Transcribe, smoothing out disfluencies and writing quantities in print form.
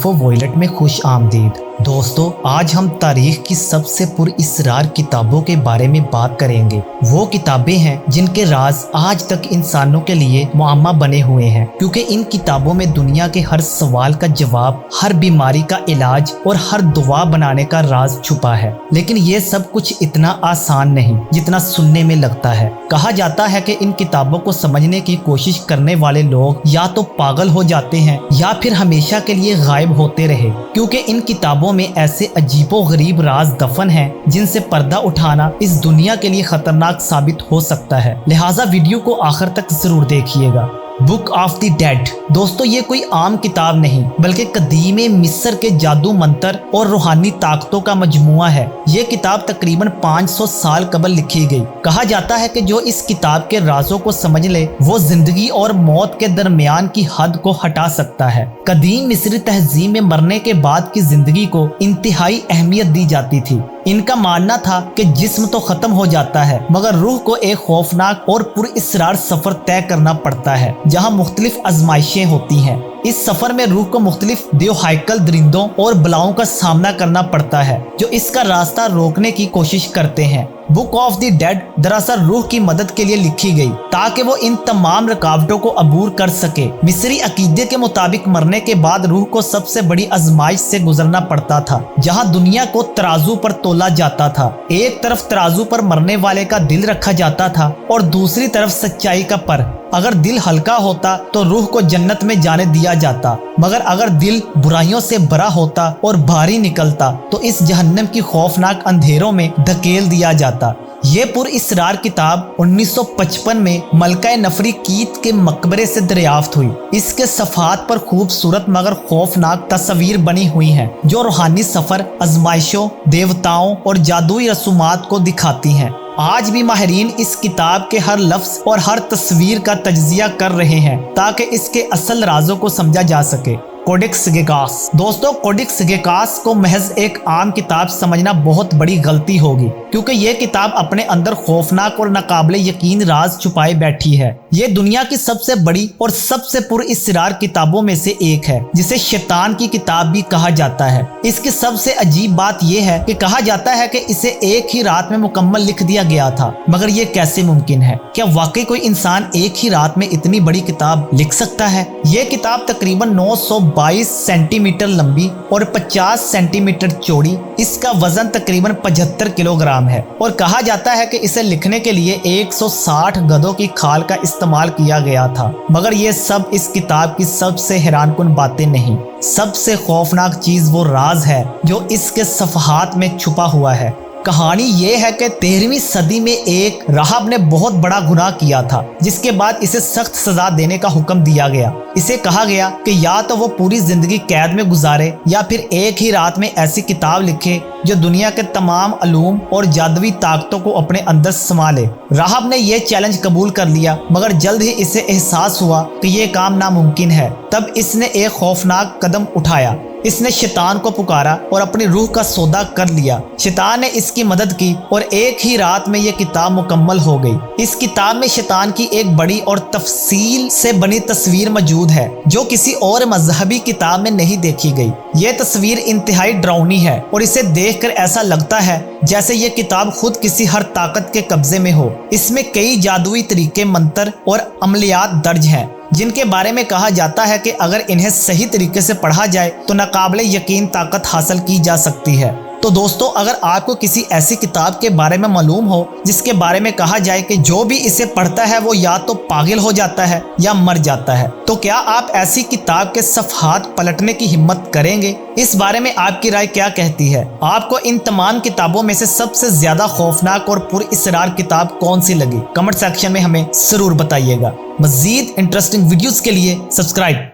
Info violet में खुश आमदीद। दोस्तों, आज हम तारीख की सबसे पुरअसरार किताबों के बारे में बात करेंगे। वो किताबें हैं जिनके राज आज तक इंसानों के लिए मुअम्मा बने हुए हैं, क्योंकि इन किताबों में दुनिया के हर सवाल का जवाब, हर बीमारी का इलाज और हर दुआ बनाने का राज छुपा है। लेकिन ये सब कुछ इतना आसान नहीं जितना सुनने में लगता है। कहा जाता है कि इन किताबों को समझने की कोशिश करने वाले लोग या तो पागल हो जाते हैं या फिर हमेशा के लिए गायब होते रहे, क्योंकि इन किताबों में ऐसे अजीबो गरीब राज दफन हैं जिनसे पर्दा उठाना इस दुनिया के लिए खतरनाक साबित हो सकता है। लिहाजा वीडियो को आखिर तक जरूर देखिएगा। Book of the dead. दोस्तों, ये कोई आम किताब नहीं बल्कि कदीमे मिस्र के जादू मंत्र और रूहानी ताकतों का मजमुआ है। ये किताब तकरीबन 500 साल कबल लिखी गई। कहा जाता है कि जो इस किताब के राजों को समझ ले वो जिंदगी और मौत के दरमियान की हद को हटा सकता है। कदीम मिस्री तहजीब में मरने के बाद की जिंदगी को इंतहाई अहमियत दी जाती थी। इनका मानना था कि जिस्म तो खत्म हो जाता है मगर रूह को एक खौफनाक और पुरअसरार सफर तय करना पड़ता है, जहां मुख्तलिफ आजमाइशें होती हैं। इस सफर में रूह को मुख्तलिफ देवहाइकल दरिंदों और बलाओं का सामना करना पड़ता है जो इसका रास्ता रोकने की कोशिश करते हैं। बुक ऑफ द डेड दरअसल रूह की मदद के लिए लिखी गई ताकि वो इन तमाम रुकावटों को अबूर कर सके। मिस्री अकीदे के मुताबिक मरने के बाद रूह को सबसे बड़ी आजमाइश से गुजरना पड़ता था, जहां दुनिया को तराजू पर तोला जाता था। एक तरफ तराजू पर मरने वाले का दिल रखा जाता था और दूसरी तरफ सच्चाई का पर। अगर दिल हल्का होता तो रूह को जन्नत में जाने दिया जाता, मगर अगर दिल बुराइयों से भरा होता और भारी निकलता तो इस जहन्नम की खौफनाक अंधेरों में धकेल दिया जाता। ये पुरअसरार किताब 1955 में मलका नफरी कीत के मकबरे से दरियाफ्त हुई। इसके सफ़ात पर खूबसूरत मगर खौफनाक तस्वीर बनी हुई हैं जो रूहानी सफर, आजमाइशों, देवताओं और जादुई रसूमात को दिखाती हैं। आज भी माहिरीन इस किताब के हर लफ्ज और हर तस्वीर का तज्जिया कर रहे हैं ताकि इसके असल राजों को समझा जा सके। कोडेक्स गेकास। दोस्तों, कोडेक्स गेकास को महज एक आम किताब समझना बहुत बड़ी गलती होगी, क्योंकि ये किताब अपने अंदर खौफनाक और नाकाबिले यकीन राज छुपाए बैठी है। ये दुनिया की सबसे बड़ी और सबसे पुरअसरार किताबों में से एक है, जिसे शैतान की किताब भी कहा जाता है। इसकी सबसे अजीब बात यह है कि कहा जाता है कि इसे एक ही रात में मुकम्मल लिख दिया गया था, मगर ये कैसे मुमकिन है? क्या वाकई कोई इंसान एक ही रात में इतनी बड़ी किताब लिख सकता है? ये किताब तकरीबन 922 सेंटीमीटर लंबी और 50 सेंटीमीटर चौड़ी। इसका वजन तकरीबन 75 किलोग्राम है और कहा जाता है कि इसे लिखने के लिए 160 गधों की खाल का इस्तेमाल किया गया था। मगर ये सब इस किताब की सबसे हैरानकुन बातें नहीं। सबसे खौफनाक चीज वो राज है जो इसके सफ़हात में छुपा हुआ है। कहानी ये है कि 13वीं सदी में एक राहब ने बहुत बड़ा गुनाह किया था, जिसके बाद इसे सख्त सजा देने का हुक्म दिया गया। इसे कहा गया कि या तो वो पूरी जिंदगी कैद में गुजारे या फिर एक ही रात में ऐसी किताब लिखे जो दुनिया के तमाम अलूम और जादुई ताकतों को अपने अंदर समा ले। राहब ने यह चैलेंज कबूल कर लिया, मगर जल्द ही इसे एहसास हुआ कि ये काम नामुमकिन है। तब इसने एक खौफनाक कदम उठाया। इसने शैतान को पुकारा और अपनी रूह का सौदा कर लिया। शैतान ने इसकी मदद की और एक ही रात में यह किताब मुकम्मल हो गई। इस किताब में शैतान की एक बड़ी और तफसील से बनी तस्वीर मौजूद है जो किसी और मजहबी किताब में नहीं देखी गई। यह तस्वीर इंतहाई डरावनी है और इसे देखकर ऐसा लगता है जैसे ये किताब खुद किसी हर ताकत के कब्जे में हो। इसमें कई जादुई तरीके, मंत्र और अमलियात दर्ज हैं जिनके बारे में कहा जाता है कि अगर इन्हें सही तरीके से पढ़ा जाए तो नाकाबिले यकीन ताकत हासिल की जा सकती है। तो दोस्तों, अगर आपको किसी ऐसी किताब के बारे में मालूम हो जिसके बारे में कहा जाए कि जो भी इसे पढ़ता है वो या तो पागल हो जाता है या मर जाता है, तो क्या आप ऐसी किताब के सफ़हात पलटने की हिम्मत करेंगे? इस बारे में आपकी राय क्या कहती है? आपको इन तमाम किताबों में से सबसे ज्यादा खौफनाक और पुरअसरार किताब कौन सी लगी? कमेंट सेक्शन में हमें जरूर बताइएगा। मजीद इंटरेस्टिंग वीडियोस के लिए सब्सक्राइब